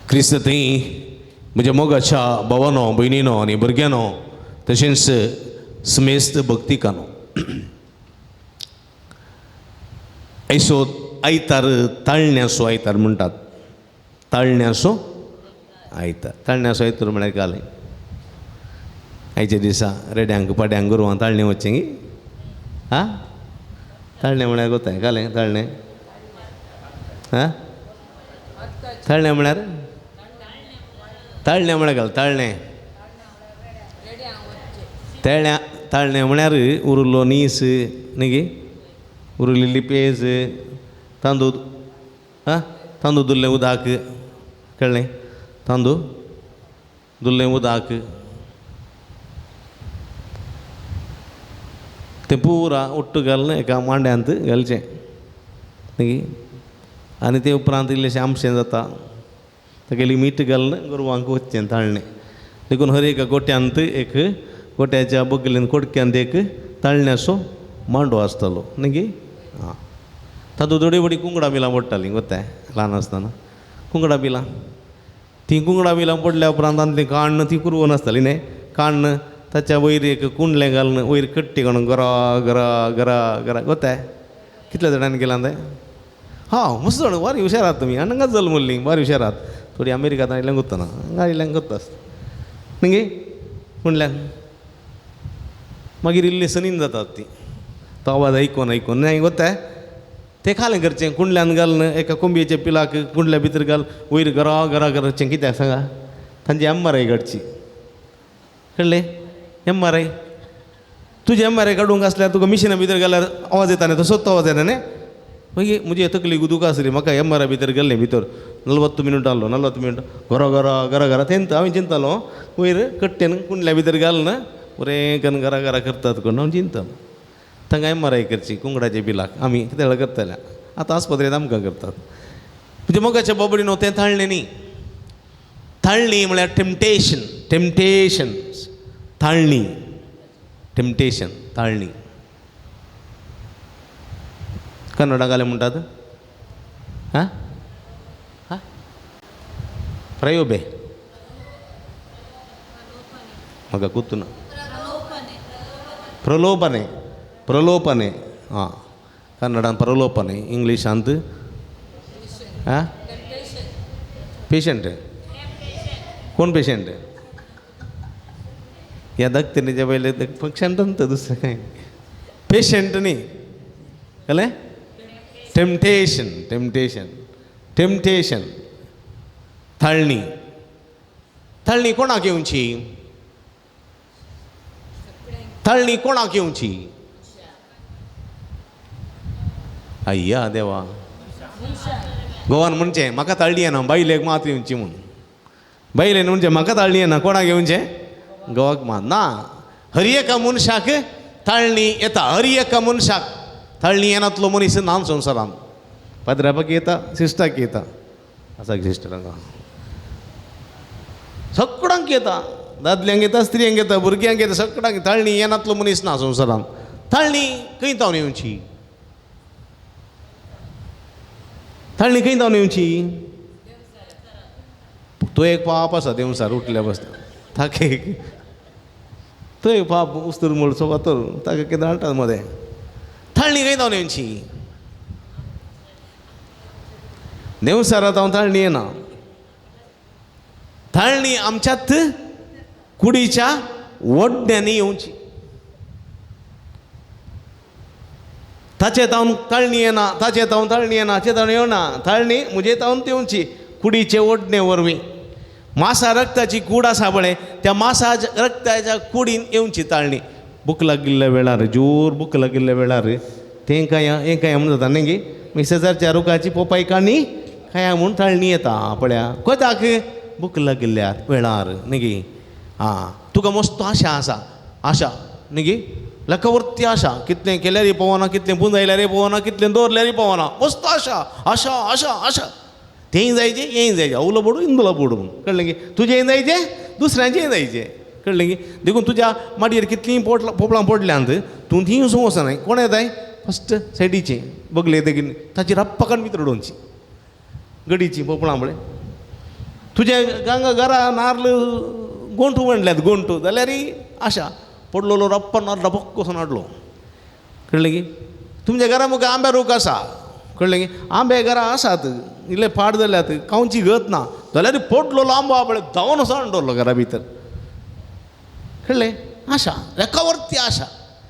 क्रिस्तांतय म्हज्या मोगाच्या भावांनो भयणींनो आनी भुरग्यांनो तशेंच समेस्त भक्तिकांनो आयसो आयतार ताळण्याचो आयतार म्हणटात. ताळण्याचो आयतार. ताळण्याचो आयतार म्हळ्यार कालें आयच्या दिसा रेड्यांक पाड्यांक गोरवां ताळणे वच्चें गी. आं ताळणे म्हळ्यार कोताय कालें ताळणे. आं ताळणे म्हळ्यार ताळणे म्हळ्यार घाल ताळणे. ताळणे म्हळ्यार उरिल्लो नीस न्ही गे, उरिल्ली पेज, तांदूळ. आं तांदूळ दुल्लें उदक कळ्ळें. तांदूळ दुल्लें उदक तें पुरा उट्ट घालून एका मांड्यांत घालचें न्ही. आनी ते उपरांत इल्लेशें आमशें जाता ताका मीठ घालून गोरवांक वच्चें ताळणें. देखून हर एका गोट्यांत एक गोट्याच्या बगलेन कोडक्यांत एक ताळण्याचो मांडो आसतालो न्ही गे. आं तातूंत थोडी बडी कुंगडां बिलां पडटालीं कोताय ल्हान आसतना. कुंगडां बिलां तीं कुंगडां बिलां पडल्या उपरांत आनी तें काण्ण ती पुरवून आसतालीं न्ही. काण्ण ताच्या वयर एक कुंडलें घालून वयर कट्टी घालून गरा गरा गरा गरा कोताय. कितल्या जाणांनी केलां तें? हां मस्त जाण बारी हुशार आहात तुमी. हांगाच जल्मल्लीं बारी हुशार आहात. थोडी अमेरिकांत आयिल्ल्यान कोत्ता ना हांगा आयिल्ल्यान कोत्ता न्ही गे कुंडल्यान. मागीर इल्ली सनीन जातात ती तो आवाज आयकून आयकून न्ही कोताय. तें खालें करचें कुंडल्यान घालून एका कोंबयेच्या पिलाक कुंडल्या भितर घाल वयर गरा गरा करचें. कित्याक सांगा? तांची MRI काडची. कळ्ळें? MRI तुजी MRI काडूंक आसल्यार तुका मिशिना भितर घाल्यार आवाज येता न्ही, तो सोत्तो आवाज येता न्ही. मागीर म्हजी तकली गुदूक आसली म्हाका MRI भितर गेल्लें भितर 40 मिनट आसलो. 40 मिनट गरा गरा गरा गरा तेंत हांवें चिंततालो वयर कट्टेन कुंडल्या भितर घालून बरें करून गरा गरा करतात करून हांव चिंततालो. तांकां MRI करची कुंगडाच्या बिलाक. आमी कितें वेळा करताले आतां आस्पत्रेंत आमकां करतात. म्हणजे मोगाच्या बाबडीन तें ताळणें न्ही. ताळणी म्हळ्यार टेम्पटेशन. टेम्पटेशन ताळणी. टेम्पटेशन ताळणी कन्नडाक जालें म्हणटात. हां हां प्रयोबे म्हाका कुत्तूना. प्रलोभने. प्रलोभने हां कन्नडांत प्रलोभने. इंग्लिशांत हां पेशंट. कोण पेशंट? ह्या धाकटेच्या पयले पेशंट दुसरें कांय पेशंट न्ही. कळ्ळें? टेम्पटेशन. टेम्पटेशन टेम्पटेशन ताळणी. ताळणी कोणाक येवची? ताळणी कोणाक येवची? अय्या देवा. गोवान म्हणचें म्हाका ताळणी येना बायलेक मात येवची म्हूण. बायलेन म्हणचें म्हाका ताळणी येना कोणाक येवचें? गोवाक मात ना. हर एका मनशाक ताळणी येता. हर एका मनशाक ताळणी येनातलो मनीस ना संवसारांत. पाद्रापाक येता, सिस्टाक येता. आसा सिस्टरांक सगळ्यांक येता. दादल्यांक येता, स्त्रियांक येता, भुरग्यांक येता, सगळ्यांक. ताळणी येनातलो मनीस ना संवसारांत. ताळणी खंय तावन येवची? ताळणी खंय तावन येवची? तो एक पाप आसा देवसार उठल्या बसता ताका एक थंय पाप उस्तर मोडचो वातर ताका कितें हाडटात मदें. ताळणी खंय तावन येवची? देवसारांत हांव ताळणी येना. ताळणी आमच्यात कुडीच्या वड्ड्यांनी येवची. ताचे तावन ताळणी येना. ताचे तावन ताळणी येना. ताचे तावन येवना. ताळणी म्हजे तावन येवची कुडीचे वडणे वरवीं. मासा रक्ताची कूड आसा पळय त्या मासा रक्ताच्या कुडीन येवची ताळणी. भूक लागिल्ल्या वेळार जोर भूक लागिल्ल्या वेळार तें हें काय म्हणून जाता न्ही गे. शेजारच्या रुखाची पोपाय काणी खाया म्हूण ताळणी येता पळया. कोताक? भूक लागिल्ल्या वेळार न्ही गे. आं तुका मस्त आशा आसा. आशा न्ही गे. लकवर्ती आशा. कितलें केल्यारय पवना, कितलें पुंजयल्यारय पवना, कितलें दवरल्यारय पवना. मस्त आशा आशा आशा आशा. तेंय जायचें हेंय जायचें. आवलो पडूं इंदुला पडूं. कळ्ळें गे. तुजेंय जायचें दुसऱ्यांचेंय जायचें. कळ्ळें गे. देखून तुज्या माडयेर कितलीं पोपलां पडल्यांत तूं थीं वचूंक वचनाय. कोण येताय? फस्ट सायडीचें बगले तेगेन ताची रप्पाकन भितर उडोवची. गडीची पोपळां पळय तुझ्या घरा नारळ गोंठू म्हणल्यात गोंठू जाल्यार आशा पडलोलो रप्पन नारळ पक्क कसो नाडलो कळ्ळें की तुमच्या घरा मुखार आंब्या रूख आसा कळ्ळें की आंबे घरा आसात इल्ले फाट जाल्यात कावची गत ना जाल्यार पडलोलो आंबो आपणे धांवन असो हाडलो घरा भितर कळ्ळें आशा रेखावरती आशा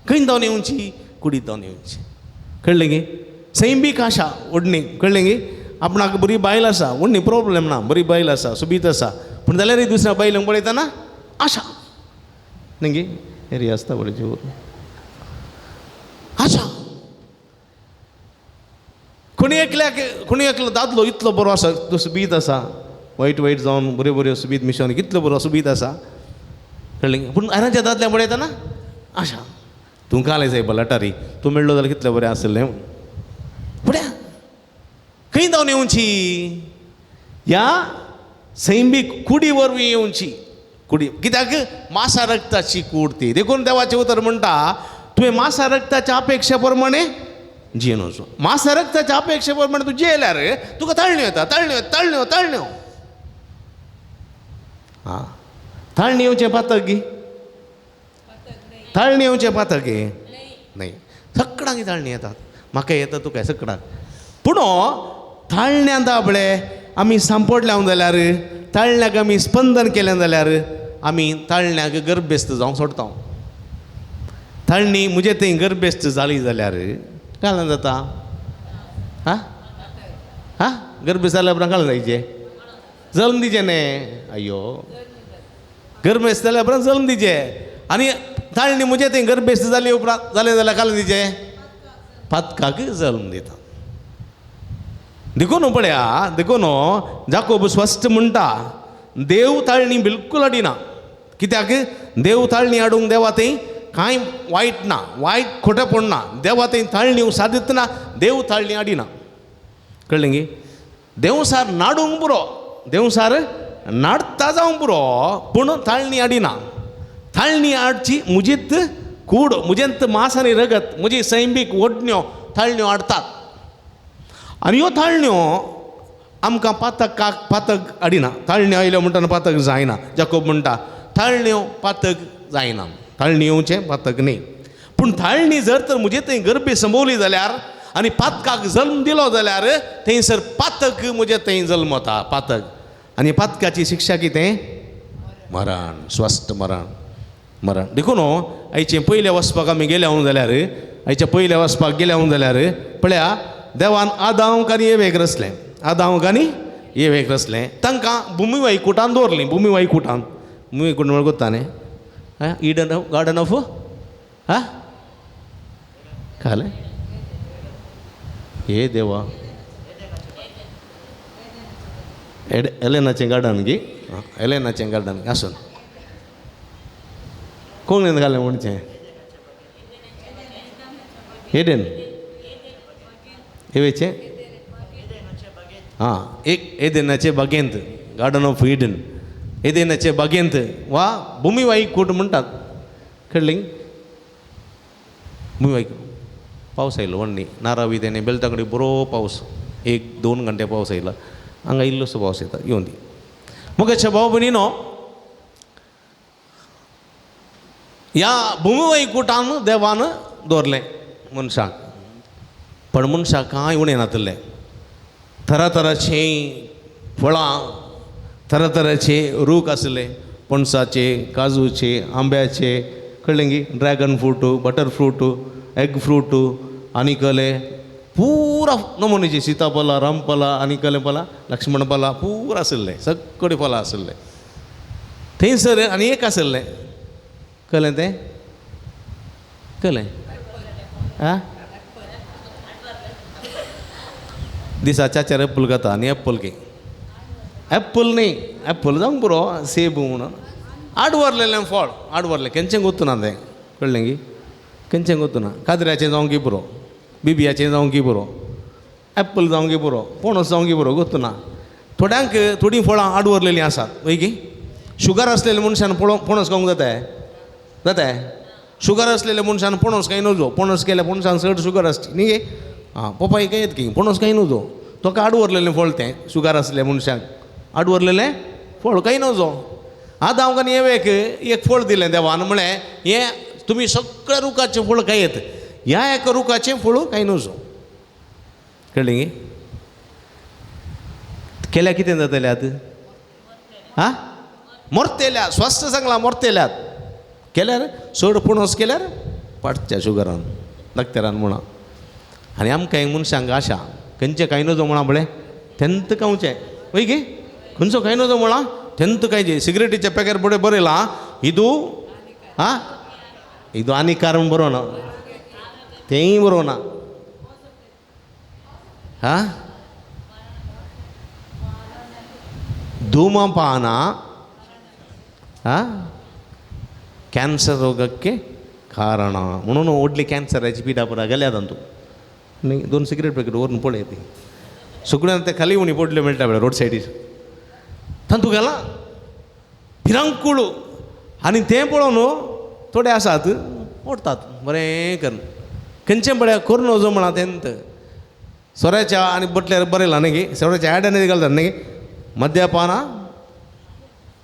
खंय जावन येवची कुडीत जावन येवची कळ्ळें की सैमीक आशा ओडणी कळ्ळें की आपणाक बरी बायल आसा ओडणी प्रॉब्लेम ना बरी बायल आसा सुबीत आसा पूण जाल्यार दुसऱ्या बायलांक पळयतना आशा न्ही गे एरी आसता बरें जीव आशा कोणी एकलो दादलो इतलो बरो आसा तो सुबीत आसा वायट वायट जावन बऱ्यो बऱ्यो सुबीत मिशन कितलो बरो सुबीत आसा कळ्ळें पूण हेरांच्या दादल्या पळयतना आशा तूं काले सायब लटारी तूं मेळ्ळो जाल्यार कितलें बरें आसलें पळया खंय जावन येवची ह्या सैमीक कुडी वरवीं येवची कुडी कित्याक मासा रक्ताची कूड ती देखून देवाचें उतर म्हणटा तुवें मासा रक्ताच्या अपेक्षा प्रमाणे जियेन वचो मासा रक्ताच्या अपेक्षा प्रमाणे तूं जियेल्यार तुका तळण्यो येता तळण्यो हां तळणी येवचें पातक गी तळणी येवचें पातक गे न्ही सगळ्यांक तळणी येतात म्हाका येता तुका सगळ्यांक पूण तळण्या दाबळे आमी सांपडल्या जाल्यार तळण्याक आमी स्पंदन केलें जाल्यार आमी तळण्याक गर्भेस्त जावंक सोडटा तळणी म्हजे थंय गर्भेस्त जाली जाल्यार काल जाता हां गर्भेस्त जाल्या उपरांत काल जायचें जल्म दिचें न्ही अय्यो गर्भेस्त जाल्या उपरांत जल्म दिचें आनी तळणी म्हजे थंय गर्भेस्त जाली उपरांत जालें जाल्यार काल दिचें पातकाक जल्म दिता देखून पळया देखून जाकोब स्पश्ट म्हणटा देव ताळणी बिलकूल आडिना कित्याक देव ताळणी हाडूंक देवा थंय कांय वायट ना वायट खोटेपण ना देवा थंय ताळणी सादित ना देव ताळणी आडिना कळ्ळें गे देवसार नाडूंक पुरो देवसार नाडटा जावंक पुरो पूण ताळणी आडिना ताळणी हाडची मुजीत कूड मुजेंत मास आनी रगत म्हजी सैमीक ओडण्यो ताळण्यो हाडटात आनी ह्यो ताळण्यो आमकां पातक हाडिना ताळण्यो आयल्यो म्हणटना पातक जायना जाकोब म्हणटा ताळण्यो पातक जायना ताळणी येवचें पातक न्ही पूण ताळणी जर तर म्हजे थंय गर्भे संभोवली जाल्यार आनी पातकाक जल्म दिलो जाल्यार थंयसर पातक म्हजे थंय जल्मता पातक आनी पातकाची शिक्षा कितें मरण स्वस्थ मरण देखून आयचे पयले वचपाक आमी गेले जाल्यार आयच्या पयले वचपाक गेले जाल्यार पळया देवान आदांक आनी येवेक रचलें आदांक आनी येवेक रचलें तांकां भुमी वैकुठांत दवरलीं भुमी वैकुठांत म्हण कोत्ता न्ही ईडन गार्डन ऑफ कालें हे देवा एलेनाचें गार्डन गी एलेनाचें गार्डन आसून कोण घालें म्हणचें एडेन एवेचें हां एक एदेनाचे बागेंत गार्डन ऑफ ईडन एदेनाचे बागेंत वा भुमी वैकूठ म्हणटात कळ्ळें भुमी वैकूठ पावस आयलो व्हडली नारावी तेणे बेलताकडी बरो पावस 1-2 घंटे पावस आयला हांगा इल्लोसो पावस येता येवन दी मुखाच्या भाव भयणीनो ह्या भुमी वैकुठान देवान दवरलें मनशाक पण मनशाक कांय उणें नातलें तरातरांची फळां तरातरांचे रूख आसले पणसाचे काजूचे आंब्याचे कळ्ळें गी dragon fruit butter fruit egg fruit आनीकले पुरा नमुनेचे सीताफळां रामफळां आनीकले फळां लक्ष्मण फळां पुरा आसले सगळीं फळां आसले थंयसर आनी एक आसलें कळ्ळें तें कळ्ळें आं दिसाच्या 4 एप्पल खाता आनी एप्पल के एप्पल न्ही एप्पल जावंक पुरो सेब म्हणून आड व्हरलेलें फळ आड व्हरलें केन्चें गोतूना तें कळ्ळें गी केन्चें गोतूना काद्र्याचें जावंक पुरो बिबियाचें जावंक पुरो एप्पल जावंक पुरो पणस जावंक पुरो गोतूना थोड्यांक थोडीं फळां आड व्हरलेलीं आसात वय गी शुगर आसलेल्या मनशान पणस खावंक जाता शुगर आसलेल्या मनशान पणस खाय नजो पणस केल्या पणसान चड शुगर आसची न्ही गे हां पप्पा एक येत की पणस खाय नजो तो आड व्हरलेलें फळ तें शुगर आसलेल्या मनशाक आड व्हरलेलें फळ काही नजो आतां आमकां एक फळ दिलें देवान म्हळें हें तुमी सगळ्या रुखाचें फळ खायत ह्या एका रुखाचें फळ काही नजो कळ्ळें गे केल्या कितें जातल्यात आं मरतेल्या स्वस्थ सांगला मरतेल्यात केल्यार चड पणस केल्यार पाडच्या शुगरान दाक्तरान म्हणा आनी आमकां एक मनशांक आशा खंयचें कांय नजो म्हणा म्हळें तेंत खावचें वय गे खंयचो कांय नजो म्हणा तेंत खायचें सिगरेटीच्या पॅकेट पुढे बरयलां हिदू आं हिदू आनी कारण बरो ना तेंय बरो ना हां ಧೂಮಪಾನ ಕ್ಯಾನ್ಸರ್ ರೋಗಕ್ಕೆ ಕಾರಣ म्हणून ओडली कॅन्सराची पिडा पुरा गेल्या तांतू आनी 2 सिगरेट पॅकेट व्हरून पळय ती सगळ्यांक ते खाली उणी पडले मेळटा रोड सायडीर तांतू गेला भिरांकूळ आनी तें पळोवन थोडे आसात ओडतात बरें करून खंयचें बरें करून वचो म्हणा तेंत सोऱ्याच्या आनी बटल्यार बरयलां न्ही गे सोऱ्याच्या आयड्यान घालतात न्ही गे मद्यपान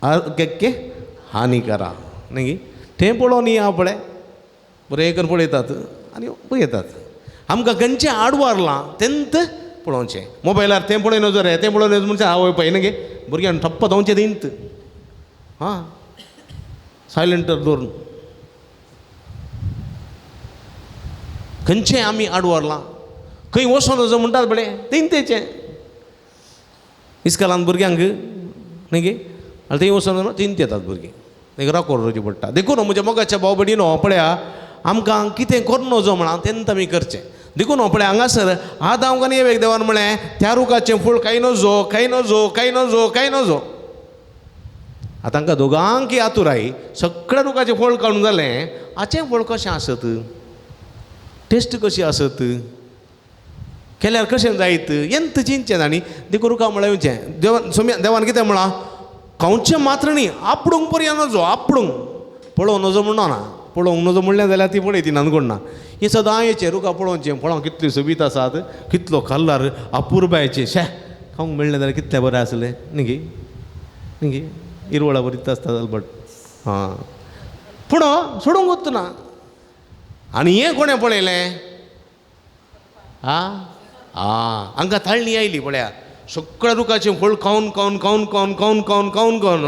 आरोग्याಕ್ಕೆ हानिकार न्ही तें पळोवन या पळय बरें करून पळयतात आनी पळयतात आमकां खंयचें आडवारलां तेंत पळोवचें मोबायलार तें पळय नजो रे तें पळोवन म्हणचे आवय पळय न्ही गे भुरग्यांक ठप्प जावचें दिंत हां सायलेंटर दवरून खंयचें आमी आडवारलां खंय वचोन नजो म्हणटात बळे तेंचें इस्कालान भुरग्यांक न्ही गे थंय वचोन तीन येतात भुरगीं एक राखोर रोवचें पडटा देखून म्हज्या मोगाच्या भाव भयणीनो पळया आमकां कितें करून नजो म्हणा तेंत आमी करचें देखून पळय हांगासर आतां आमकां एक देवान म्हळें त्या रुखाचें फळ खाय नजो खाय नजो खाय नजो खाय नजो आतां हांकां दोगांकी आतुराय सगळ्या रुखाचें फळ काडून जालें हाचें फळ कशें आसत टेस्ट कशी आसत केल्यार कशें जायत एंत चिंतचें आनी देखून रुखा म्हळ्यार येवचें देवान कितें म्हळां खावचें मात्र न्ही आपडूंक पर्या नजो आपडूंक पळोवंक नजो म्हणना ना पळोवंक नजो म्हणलें जाल्यार ती पळयती ना कोण ना हें सदां येचें रुखा पळोवचें फळां कितलीं सोबीत आसात कितलो खाल्ल्यार अपुरबायचें शें खावंक मेळ्ळें जाल्यार कितलें बरें आसलें न्ही गे इरवळा बरीत आसता बट हां पूण सोडूंक वचना आनी हें कोणें पळयलें हांकां ताळणी आयली पळया सगळ्या रुखाचें फळ खावन खावन खावन खावन खावन खावन खावन खावन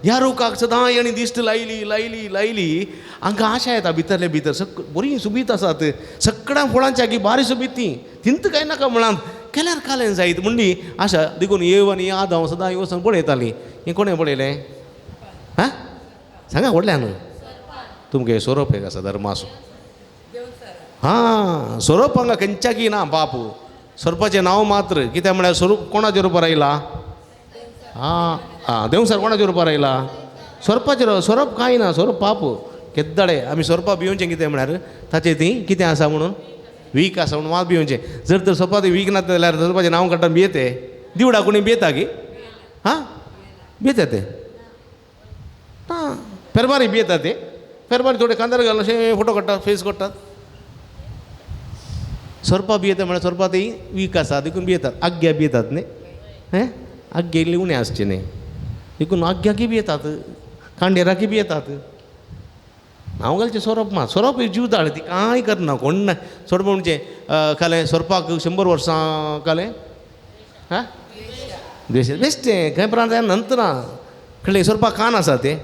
ह्या रुखाक सदां आनी दिश्ट लायली लायली लायली हांकां आशा येता भितरले भितर बरी सुबीत आसात सगळ्या फळांची आगी बारी सुबीत ती तिंत कांय नाका म्हणान केल्यार कालें जायत म्हणली आशा देखून येव आनी याद हांव सदां वचून पळयताली हें कोणें पळयलें हां सांगा व्हडल्यान तुमगे सोरोप एक आसा धर्मासो हां सोरोप हांगा खंयच्याकी ना बापू सोरपाचें नांव मात्र कितें म्हळ्यार स्वरूप कोणाच्या रुपार आयला हां देवसर कोणाच्या रुपार आयला सोरपाचें सोरोप कांय ना सोरोप पापू केद्दाळे आमी सोरपा भिवचें कितें म्हळ्यार ताचें ती कितें आसा म्हणून वीक आसा म्हणून मात भिवचें जर तर सोरपा वीक ना जाल्यार सोरपाचें नांव काडटा भियेते दिवडा कोणी भियेता गे हां भियेता ते हां फेरमारी भियेता ते फेरमारी थोडे कांदर घालून अशें फोटो काडटात फेस काडटात सोरपा भियेता म्हळ्यार सोरपा ती वीक आसा देखून भियेतात आग्या भियेतात न्ही हें आग्गे इल्ले उणें आसचें न्ही देखून आग्याकी भियेतात कांडेराकी भियेतात हांव घालचें सोरोप मात सोरोप एक जीव दाळ ती कांय करना कोण ना सोरप म्हणजे कालें सोरपाक 100 वर्सां कालें हां द्वेशें बेश्टें खंय प्राण जायना नंतना कळ्ळें सोरपाक कान आसा तें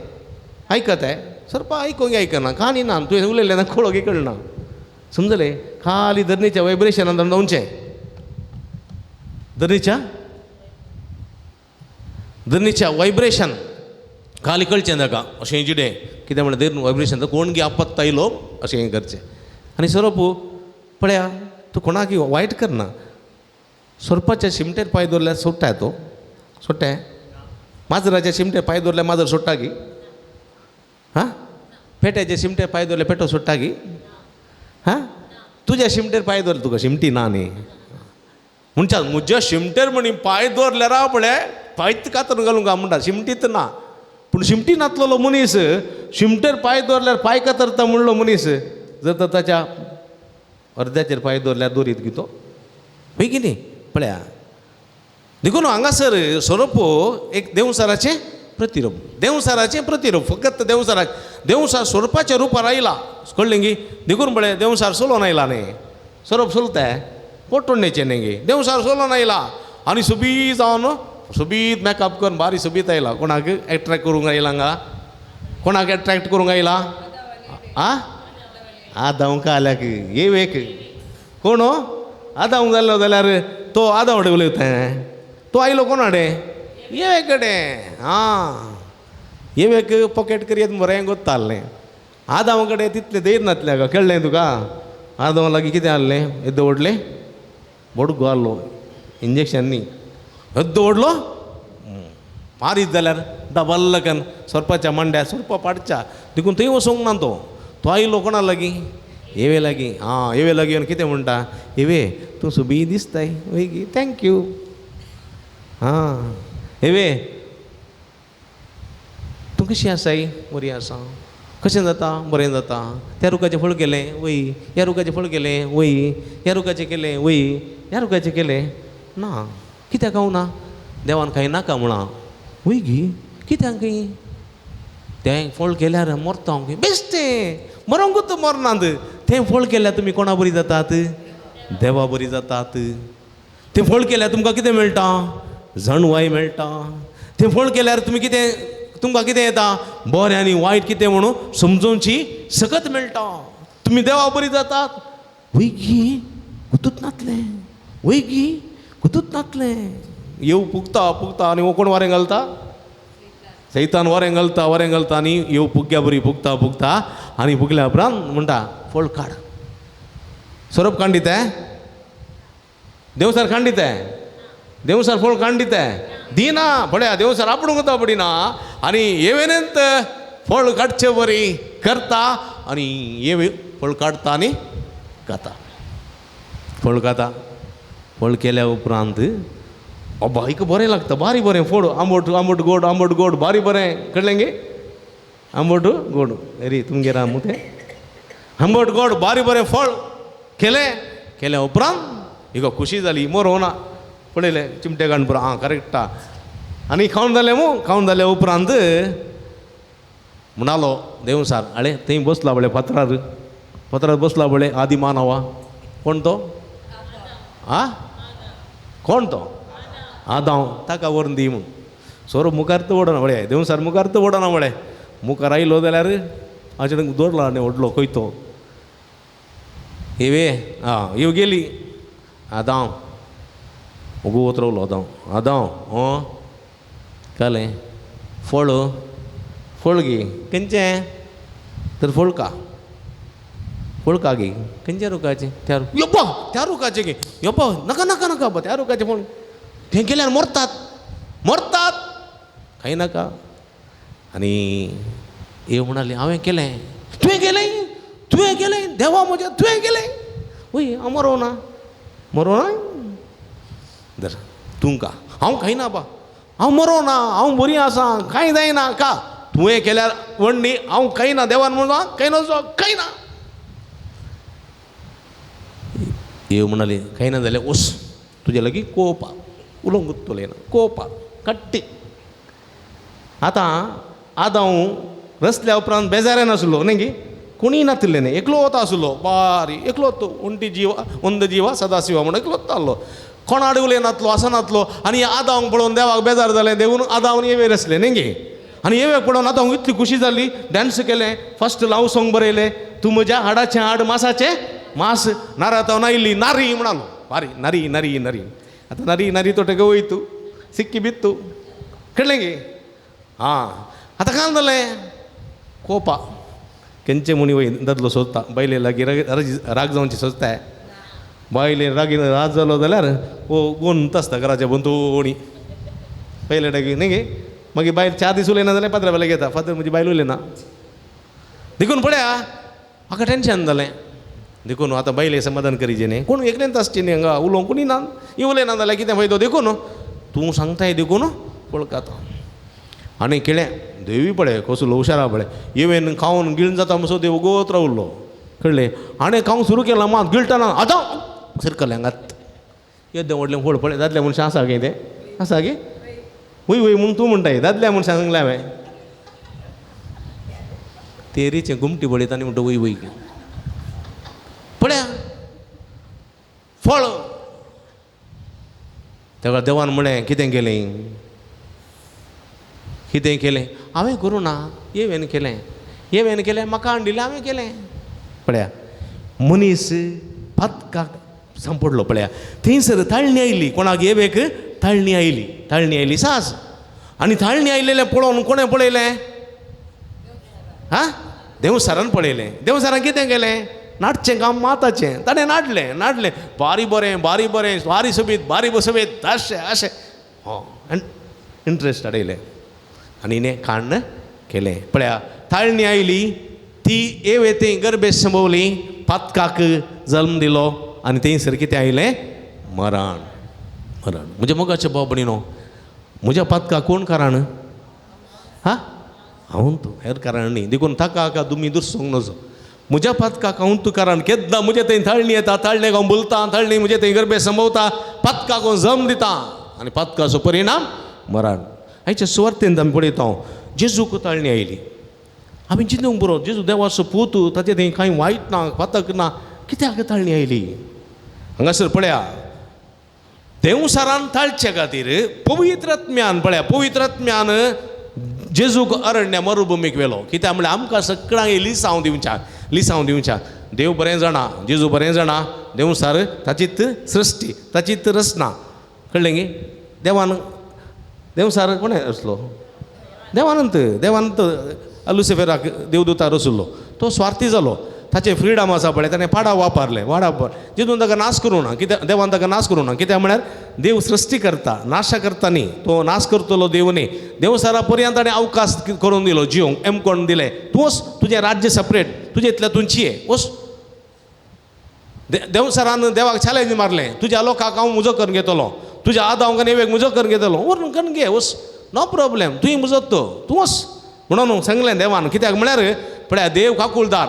आयकत सोरपा आयकोंक आयकना कानी ना तुवें उलयलें ना कळोंक कळना समजलें खाली धरणीच्या वायब्रेशनान जावचें धरणीच्या वायब्रेशन खाली कळचें ताका अशें जिडें कितें म्हणल्यार धरून वायब्रेशन कोण गे आपत्ता आयलो अशें हें करचें आनी सोरोप पळया तूं कोणाक वायट करना सोरपाच्या शिमटेर पांय दवरल्यार सोडटा तो सोडटा माजराच्या शिमटेर पांय दवरल्यार माजर सोडटा गी हां पेट्याच्या शिमटेर पांय दवरल्यार पेटो सोडटा गी हां तुज्या शिमटेर पांय दवरले तुका शिमटी ना न्ही म्हणच्या म्हज्या शिमटेर म्हणी पांय दवरल्यार पळय पांयच कातर घालूंक काय म्हणटा शिमटीत ना पूण शिमटी नातलो मनीस शिमटेर पांय दवरल्यार पांय कातरता म्हणलो मनीस जर तर ताच्या अर्द्याचेर पांय दवरल्यार दोरीत गी तो पळय की न्ही पळया देखून हांगासर सोरोप एक देवसराचें प्रतिरूप देवसाराचें प्रतिरूप फकत देवसाराक देवसार स्वरूपाच्या रुपार आयला कळ्ळें गी देखून बळे देवसार सोलोन आयला न्ही स्वरूप सोलताय पोटोंडेचें न्ही गी देवसार सोलोन आयला आनी सोबीत जावन सोबीत मेकअप करून बारी सोबीत आयला कोणाक एट्रॅक्ट करूंक आयला हांगा कोणाक एट्रॅक्ट करूंक आयला आदावंक आल्याक येवेक कोण आदावंक जाल्लो जाल्यार तो आदाव कडेन उलयता तो आयलो कोणा कडेन येवे कडेन हां येवेक पॉकेट करियत बरें गोत्ता आहलें आदाव कडेन तितलें धैर्य नासलें गा कळ्ळें तुका आदाव लागीं कितें आहलें येद्द व्हडलें बडगो आहलो इंजेक्शन न्ही येद्द व्हडलो मारीत जाल्यार दबल्लकन सरपाच्या मांड्यार सरपा पाडच्या देखून थंय वचोंक ना तो आयलो कोणा लागीं येवे लागीं हां येवे लागीं आनी कितें म्हणटा येवे तूं सोबी दिसताय वय गी थँक्यू हां येवे तूं कशी आसाय बरी आसा कशें जाता बरें जाता त्या रुखाचें फळ केलें वय ह्या रुखाचें फळ केलें वय ह्या रुखाचें केलें वय ह्या रुखाचें केलें ना कित्याक हांव ना देवान कांय नाका म्हणा वय गी कित्याक तें फळ केल्यार मरता हांव बेश्टें मरोंकूच मरनात तें फळ केल्यार तुमी कोणा बरी जातात देवा बरी जातात तें फळ केल्यार तुमकां कितें मेळटा जणवाय मेळटा तें फळ केल्यार तुमी कितें तुमकां कितें येता बरें आनी वायट कितें म्हणून समजोवची सकत मेळटा तुमी देवा बरी जातात वय गी गुतूच नातलें वय गी गुतूच नातलें येव पुगता आनी हो कोण वारें घालता सैतान वारें घालता आनी येव पुग्या बरी पुगता आनी पुगल्या उपरांत म्हणटा फळ काड स्वरूप कांडिताय देवसार कांडिताय देवसार फळ कांडिताय दिना पळया देवसार आपणूक वता पडिना आनी येवेनंत फळ काडचें बरी करता आनी येवे फळ काडटा आनी खाता फळ केल्या उपरांत अब्बा एक बरें लागता बारी बरें फळ आंबट गोड बारी बरें कळ्ळें गे आंबट गोड रे तुमगे राम तें आंबट गोड बारी बरें फळ केल्या उपरांत इगो खुशी जाली मरो ना पळयलें चिमटे काडून पुरो आं करेक्टा आनी खावन जाल्या उपरांत म्हणालो देवसार आळे थंय बसला बळे फातरार बसला बळे आदी मानवा कोण तो कोण तो आदाव ताका व्हरून दी म्हूण सोरो मुखार तो ओडना बळे देवसार मुखार तो ओडना बळे मुखार आयलो जाल्यार हाचे दवरला आनी व्हडलो खंय तो येवे येव गेली आदाव उगो वत रावलो आदाव कालें फळ गे खंयचें तर फळ का गे खंयच्या रुखाचें त्या रुखाचें गे येप्पा नाका त्या रुखाचें फळ तें केल्यार मरतात कांय नाका आनी येव म्हणाली हांवें केलें तुवें केलें देवा म्हज्या तुवें केलें वय हांव मरोना दर तुमकां हांव खाय ना बा हांव मरोना हांव बरी आसा कांय जायना का तुवें केल्यार व्हडली हांव खाय ना देवान म्हणून कांय नजो कांय ना येव म्हणाली कांय ना जाल्यार वस तुज्या लागीं कोवपा उलोवंकूच तुलें कोवपा कट्टी आतां हांव रचल्या उपरांत बेजाऱ्या नासलो न्ही गे कोणीय नासलें न्ही एकलो वता आसलो बारी एकलो अंध जिवा सदाशिवा म्हणून एकलोच आहलो कोणा कडेन उलयनासलो आसनासलो आनी आदावंक पळोवन देवाक बेजार जालें देखून आदावन येवेर आसलें न्ही गे आनी येवेक पळोवन आतां इतली खुशी जाली डान्स केलें फस्ट लव सॉंग बरयलें तूं म्हज्या हाडाचें हाड मासाचें मास नाराताव नायिल्ली नारी म्हणालो बारी नारी आतां नारी तो तेगे वयतू सिक्की बित्तू कळ्ळें गे आतां काय जालें कोपा खंयचे मुनी वय दादलो सोदता बायले लागीं राग जावची सोदताय बायले राग जालो जाल्यार गोंत आसता घराच्या बंदोणी पयले डागी न्ही गे मागीर बायल 4 दीस उलयना जाल्यार फादरा बेले घेता फादर म्हजी बायल उलयना देखून पळया म्हाका टेन्शन जालें देखून आतां बायले समाधान करीचे न्ही कोण एकलेंच आसची न्ही हांगा उलोवंक कोणी ना उलयना जाल्यार कितें फायदो देखून तूं सांगताय देखून पळकाता आनी केळें देवी पळय कसलो हुशारा पळय येवेन खावन गिळून जाता म्हणसो देव गोत रावल्लो कळ्ळें आनी खावंक सुरू केलां मात गिळटना आतां सिरकलें हांगात येद्दें व्हडलें व्हड पळय जातलें मनशां आसा गे तें आसा गे वय वय म्हणून तूं म्हणटाय दादल्या म्हूण सांगलें हांवें तेरीचे घुमटी बडयता आनी म्हणटा वय वय पळया फळ तेका देवान म्हळें कितें केलें कितें केलें हांवें करूं ना येवेन केलें म्हाका हाडिल्लें हांवें केलें पळया मनीस पातकाक सांपडलो पळया थंयसर ताळणी आयली कोणाक येवेक ताळणी आयली सास आनी ताळणी आयलेलें पळोवन कोणें पळयलें देवसारान पळयलें देवसारान कितें केलें नाटचें काम माताचें ताणें नाडलें बारी बरें बारी सोबीत अशें इंट्रस्ट हाडयलें आनी इने खाण केलें पळया ताळणी आयली ती येवे थंय गर्भेश संभोवली पातकाक जल्म दिलो आनी थंयसर कितें आयलें मरण म्हणजे मोगाचें भाव भयणीनो म्हज्या पातकाक कोण कारण हांव तूं हेर कारण न्ही देखून ताका हाका तुमी दुसोंक नजो म्हज्या पातकाक हांव तूं कारण केद्दां म्हजे थंय ताळणी येता ताळणेक हांव बोलता ताळणी म्हजे थंय गर्भे संभोवता पातकाक हांव जल्म दिता आनी पातकाचो परिणाम मरण आयच्या सुवार्थेंत आमी पळयता जेजूक ताळणी आयली आमी चिंतूंक बरो जेजू देवाचो पूत ताचे थंय कांय वायट ना पातक ना कित्याक ताळणी आयली हांगासर पळया देवसारान ताळचे खातीर पवित्र आत्म्यान पळया पवित्र आत्म्यान जेजूक अरण्य मरुभुमीक व्हेलो कित्याक म्हळ्यार आमकां सगळ्यांक लिसांव दिवच्याक देव बरें जाणा जेजू बरें जाणा देवसार ताचीच सृश्टी ताचीच रचना कळ्ळें गे देवसार कोणें रचलो देवानंत लुसिफेराक देवदूतार रचलो तो स्वार्थी जालो ताचें फ्रिडम आसा पळय ताणें पाडा वापरलें जितून ताका नाश करूं ना कित्याक देवान ताका नाश करूं ना कित्याक म्हळ्यार देव सृश्टी करता नाश करता न्ही तो नाश करतलो देव न्ही देवसारा पर्यंत ताणें अवकाश करून दिलो जिवंक कोण दिलें तूं वच तुजें राज्य सेपरेट तुजें इतलें तुमची वच देवसारान देवाक चॅलेंज मारलें तुज्या लोकांक हांव मुजो करून घेतलो तुज्या आदांक नेवेक मुजो करून घेतलो व्हरून करून घे वच नो प्रॉब्लेम तुवें मुजत तूं वच म्हणून सांगलें देवान कित्याक म्हळ्यार पळया देव काकुळदार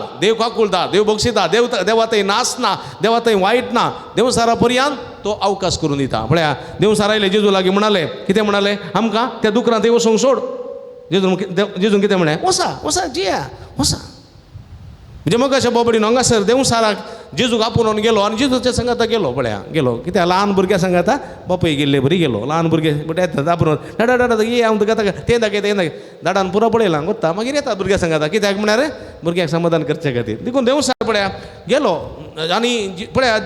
देव बक्षिता देवा थंय नाच ना देवा थंय वायट ना देवसारा पर्यंत तो अवकाश करून दिता पळया देवसार आयले जेजू लागीं म्हणाले कितें म्हणाले आमकां त्या दुकरांत थंय वचूंक सोड जेजून कितें म्हळें वसा जिया वसा म्हणजे मग अशें बोबडीन हांगासर देवसाराक जेजूक आपोवन गेलो आनी जेजूच्या संगाता गेलो कित्याक ल्हान भुरग्या सांगाता बापूय गेल्ले बरी गेलो ल्हान भुरगे येतात आपोवन डाडा ये हांव तुका तें दाखय दाडान पुरो पळयलां कोत्ता मागीर येतात भुरग्या सांगाता कित्याक म्हळ्यार भुरग्याक समाधान करचे खातीर देखून देवसार पळया गेलो आनी पळया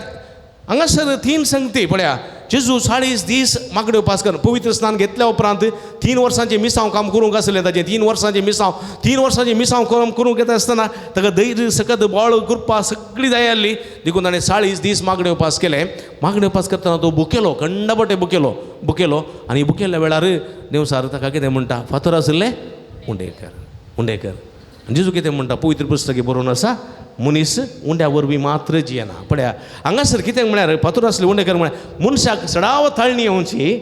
हांगासर 3 संगती पळया जेजू 40 दीस मागण्यो उपास कर पवित्र स्नान घेतल्या उपरांत 3 वर्सांचें मिसांव काम करूंक आसलें ताचें 3 वर्सांचें मिसांव करूंक येता आसतना ताका धैर्य सकत बळ कृपा सगळी जाय आसली देखून ताणें 40 दीस मागण्यो उपास केले मागण्यो उपास करतना तो भुकेलो खंडपटे भुकेलो आनी भुकेल्या वेळार देवसार ताका कितें म्हणटा फातर आसले उंडेकर जेजू कितें म्हणटा पवित्र पुस्तकी बरोवन आसा मनीस उंड्या वरवीं मात्र जियेना पळया हांगासर कितें म्हळ्यार फातर आसले उंडेकर म्हळ्यार मनशाक सडाव ताळणी येवची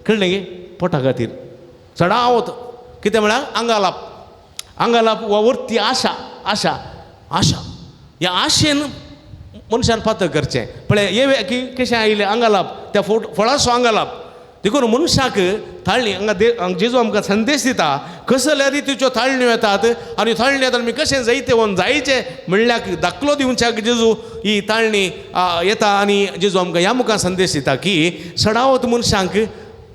कळ्ळें गे पोटा खातीर सडाव कितें म्हळ्यार आंगालाप वा वर्ती आशा ह्या आशेन मनशान पातक करचें पळय येवे की कशें आयलें आंगालाप त्या फळाचो आंगालाप देखून मनशाक थाळणी हांगा जेजू आमकां संदेश दिता कसल्या रितीच्यो थाळण्यो येतात आनी थाळणी येता आमी कशें जायते वन जायचे म्हणल्यार दाखलो दिवच्याक जेजू ही थाळणी येता आनी जेजू आमकां ह्या मुखार संदेश दिता की सडावत मनशांक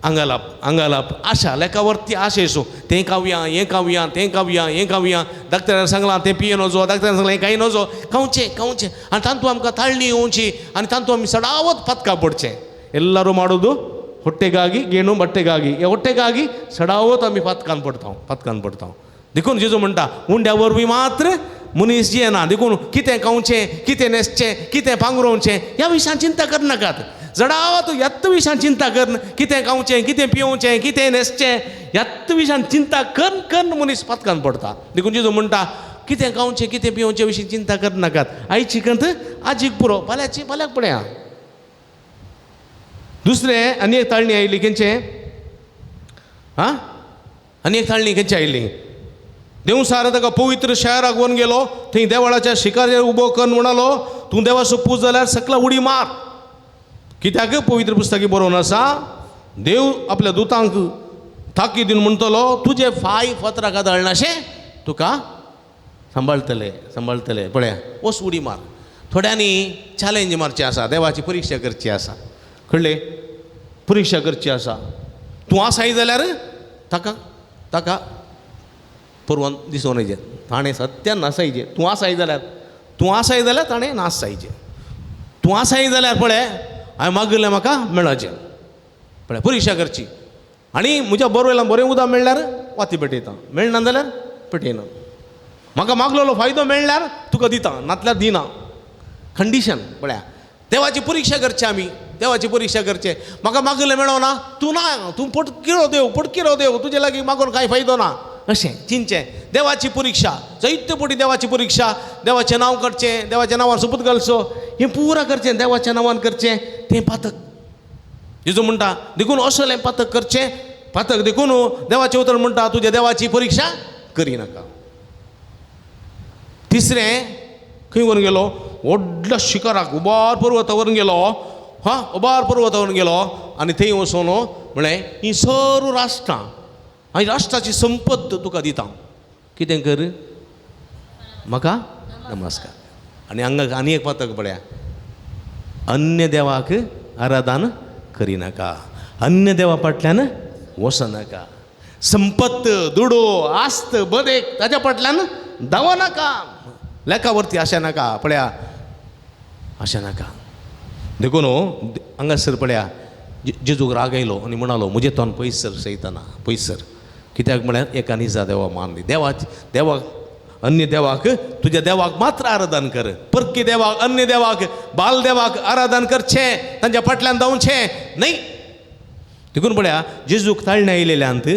आंगालाप आशा लेखावरती आशेसूं तें कावया हें कावया डाक्टरान सांगलां तें पिये नजो डाक्टरान सांगलां हें कांय नजो खावचें आनी तांतू आमकां थाळणी येवची आनी तांतू आमी सडावत पत्का पडचें ಎಲ್ಲರೂ ಮಾಡೋದು ಹೊಟ್ಟೆಗಾಗಿ ಗೇಣು ಬಟ್ಟೆಗಾಗಿ ಹೊಟ್ಟೆಗಾಗಿ सडावत आमी पातकान पडता देखून जेजू म्हणटा उंड्या वरवीं मात्र मनीस जियेना देखून कितें खावचें कितें न्हेसचें कितें पांगरोवचें ह्या विशयान चिंता करनाकात सडावत ह्याच विशयान चिंता करन कितें खावचें कितें पिवचें कितें न्हेसचें ह्याच विशयान चिंता करून मनीस पातकान पडता देखून जेजू म्हणटा कितें खावचें कितें पिवचें विशीं चिंता करनाकात आयची कंत आजीक पुरो फाल्यांक पळया दुसरें आनी एक ताळणी आयली खंयचें आनी एक ताळणी खंयची आयली देवसार ताका पवित्र शहराक व्हरून गेलो थंय देवळाच्या शिकारेर उबो करून म्हणालो तूं देवाचो पूज जाल्यार सकला उडी मार कित्याक पवित्र पुस्तकी बरोवन आसा देव आपल्या दुतांक थाकी दिवन म्हणटलो तुजे फाय फतराका दळनाशे तुका सांबाळटले पळया वस उडी मार. थोड्यांनी चॅलेंज मारची आसा, देवाची परीक्षा करची आसा, कळ्ळें, परीक्षा करची आसा. तूं आसाय जाल्यार ताका पुरवण दिसून येजें, ताणें सत्यान नासायजें. तूं आसाय जाल्यार ताणें नासायजें. तूं आसाय जाल्यार पळय हांवें मागिल्लें म्हाका मेळचें, पळय परीक्षा करची. आनी म्हज्या बोरवेलां बरें उदक मेळ्ळ्यार वाती पेटयता, मेळना जाल्यार पेटयना. म्हाका मागलेलो फायदो मेळ्ळ्यार तुका दिता, नातल्यार दिना. कंडिशन पळया, देवाची परीक्षा करची आमी, देवाची परीक्षा करचें. म्हाका मागिल्लें मेळोना, तूं पटकिरो देव तुजे लागीं मागून कांय फायदो ना अशें चिंतचें. देवाची परीक्षा, जायत्यो पटी देवाची परीक्षा. देवाचें नांव करचें, देवाच्या नांवार सोपूत घालचो, हें पुरा करचें, देवाच्या नांवान करचें तें पातक. जेजू म्हणटा देखून असलें पातक करचें. पातक देखून देवाचें उतर म्हणटा तुज्या देवाची परीक्षा करिनाका. तिसरें खंय व्हरून गेलो, व्हडल्या शिखराक उबार पर्वता व्हरून गेलो. उबार पर्वता व्हरून गेलो आनी थंय वचून म्हळें ही सर्व राष्ट्रां आनी राष्ट्राची संपत्त तुका दिता, कितें कर, म्हाका नमस्कार. आनी हांगा आनी एक पातक पळया, अन्य देवाक आराधन करिनाका, अन्य देवा फाटल्यान वचनाका. संपत्त, दुडो, आस्त, बदेक ताच्या फाटल्यान धांवनाका. लेखावरती आशा नाका, पळया आशा नाका. देखून हांगासर पळया जेजूक राग आयलो आनी म्हणालो म्हजे तोंड पयस सर सैताना, पयस सर. कित्याक म्हळ्यार एका निजा देवा मान दी. देवाक अन्य देवाक, तुज्या देवाक मात्र आराधन कर. परकी देवाक, अन्य देवाक, बाल देवाक आराधन करचें, तांच्या फाटल्यान धांवचें न्हय. देखून पळया जेजूक ताळणे आयलेल्यांत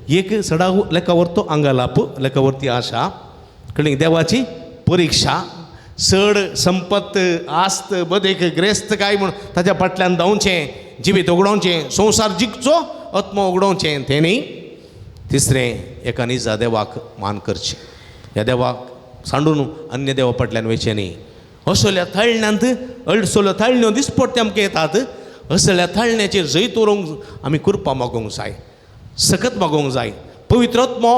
एक सडा लेखावरतो आंगालाप, लेखावरती आशा, कळ्ळें, देवाची परीक्षा, सड, संपत्त, आस्त, बदेक, ग्रेस्त काय म्हूण ताच्या फाटल्यान धांवचें, जिवीत उगडोवचें, संवसार जिखचो, आत्मा उगडोवचें तें न्ही. तिसरें एका निजा देवाक मान करचें. ह्या देवाक सांडून अन्य देवा फाटल्यान वयचें न्ही. असल्या थाळण्यांत अडसल्यो थाळण्यो दिसपट्टे आमकां येतात. असल्या थाळण्याचेर जैत व्हरूंक आमी कृपा मागोवंक जाय, सकत मागोवंक जाय. पवित्र आत्मो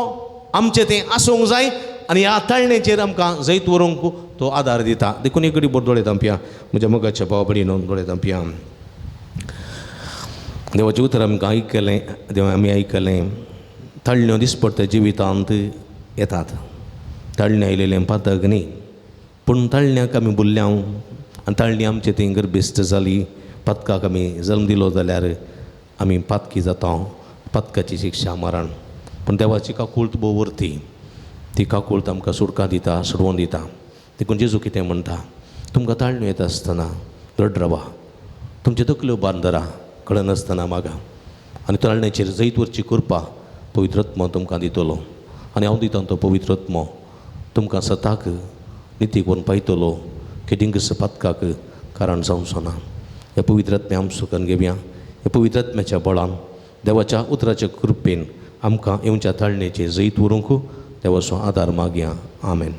आमचें तें आसूंक जाय आनी ह्या ताळणेचेर आमकां जैत व्हरूंक तो आदार दिता. देखून एक घडी दोळे धांपया, म्हज्या मोगाच्या भावा भयणीनो दोळे धांपया. देवाचें उतर आमकां आयकलें, आमी आयकलें. ताळण्यो दिसपट्टे जिवितांत येतात. ताळणे आयलेलें पातक न्ही, पूण ताळण्याक आमी बुरल्यांव आनी ताळणी आमचे थंय गर्भिश्ट जाली, पातकाक आमी जल्म दिलो जाल्यार आमी पातकी जाता. पातकाची शिक्षा मरण. पूण देवाची काकूळट भोव वर्ती, ती काकूळट आमकां सुडका दिता, सोडवून दिता. देखून जेजू कितें म्हणटा, तुमकां ताळण्यो येता आसतना रड रावा, तुमच्यो तकल्यो बांद धरा, कळनासतना मागा, आनी ताळणेचेर जैत वरची कृपा पवित्र आत्मो तुमकां दितलो. आनी हांव दिता तो पवित्र आत्मो तुमकां सताक नितीक व्हरून पायतलो, केदिंगस पातकाक कारण जावचो ना. हे पवित्र आत्म्या आम सुखान घेवया. हे पवित्र आत्म्याच्या बळान, देवाच्या उतराच्या कृपेन आमकां येवच्या ताळणेचेर जैत व्हरूंक देवाचो आदार मागया. आमेन.